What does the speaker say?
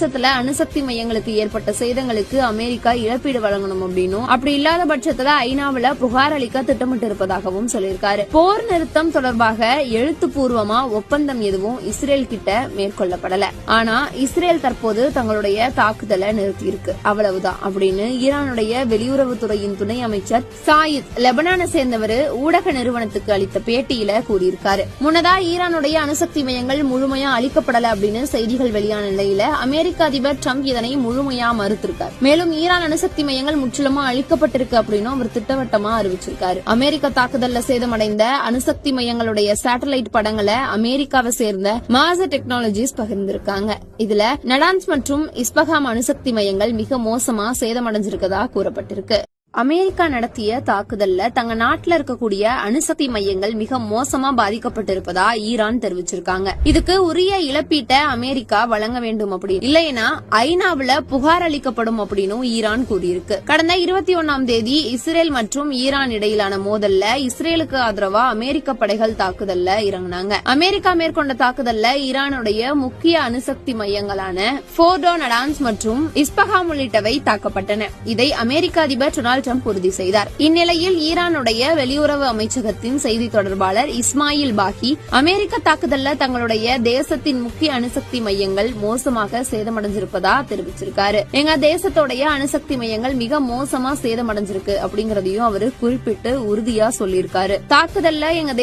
அணுசக்தி மையங்களுக்கு ஏற்பட்ட சேதங்களுக்கு அமெரிக்கா இழப்பீடு வழங்கணும் அப்படின்னும், அப்படி இல்லாத பட்சத்துல ஐநாவுல புகார் அளிக்க திட்டமிட்டு இருப்பதாகவும் சொல்லியிருக்காரு. போர் நிறுத்தம் தொடர்பாக எழுத்துப்பூர்வமா ஒப்பந்தம் எதுவும் இஸ்ரேல் கிட்ட மேற்கொள்ளப்படல. ஆனா இஸ்ரேல் தற்போது தங்களுடைய தாக்குதலை நிறுத்தியிருக்கு, அவ்வளவுதான் அப்படின்னு ஈரானுடைய வெளியுறவுத்துறையின் துணை அமைச்சர் சாயித் லெபனானை சேர்ந்தவர் ஊடக நிறுவனத்துக்கு அளித்த பேட்டியில கூறியிருக்காரு. முன்னதா ஈரானுடைய அணுசக்தி மையங்கள் முழுமையா அளிக்கப்படல அப்படின்னு செய்திகள் வெளியான நிலையில அமெரிக்க அதிபர் டிரம்ப் இதனை முழுமையா மறுத்திருக்கார். மேலும் ஈரான் அணுசக்தி மையங்கள் முற்றிலுமா அழிக்கப்பட்டிருக்கு அப்படின்னு அவர் திட்டவட்டமா அறிவிச்சிருக்காரு. அமெரிக்க தாக்குதல்ல சேதமடைந்த அணுசக்தி மையங்களுடைய சேட்டலைட் படங்களை அமெரிக்காவை சேர்ந்த மாச டெக்னாலஜிஸ் பகிர்ந்திருக்காங்க. இதுல நடான்ஸ் மற்றும் இஸ்பஹாம் அணுசக்தி மையங்கள் மிக மோசமா சேதமடைஞ்சிருக்கதா கூறப்பட்டிருக்கு. அமெரிக்கா நடத்திய தாக்குதல்ல தங்க நாட்டுல இருக்கக்கூடிய அணுசக்தி மையங்கள் மிக மோசமா பாதிக்கப்பட்டிருப்பதா ஈரான் தெரிவிச்சிருக்காங்க. இதுக்கு உரிய இழப்பீட்டை அமெரிக்கா வழங்க வேண்டும் அப்படி இல்லைன்னா ஐநாவுல புகார் அளிக்கப்படும் அப்படின்னு ஈரான் கூறியிருக்கு. கடந்த 21ஆம் தேதி இஸ்ரேல் மற்றும் ஈரான் இடையிலான மோதல்ல இஸ்ரேலுக்கு ஆதரவா அமெரிக்க படைகள் தாக்குதல்ல இறங்கினாங்க. அமெரிக்கா மேற்கொண்ட தாக்குதல்ல ஈரானுடைய முக்கிய அணுசக்தி மையங்களான போர்டோ, நடான்ஸ் மற்றும் இஸ்பஹாம் உள்ளிட்டவை தாக்கப்பட்டன. இதை அமெரிக்க அதிபர் டொனால்ட் ட்ரம்ப் உறுதி செய்தார். இந்நிலையில் ஈரானுடைய வெளியுறவு அமைச்சகத்தின் செய்தி தொடர்பாளர் இஸ்மாயில் பாகி அமெரிக்க தாக்குதல்ல தங்களுடைய தேசத்தின் முக்கிய அணுசக்தி மையங்கள் மோசமாக சேதமடைஞ்சிருப்பதா தெரிவிச்சிருக்காரு. எங்க தேசத்தோடைய அணுசக்தி மையங்கள் மிக மோசமா சேதமடைஞ்சிருக்கு அப்படிங்கறதையும் அவரு குறிப்பிட்டு உறுதியா சொல்லியிருக்காரு. தாக்குதல்ல எங்க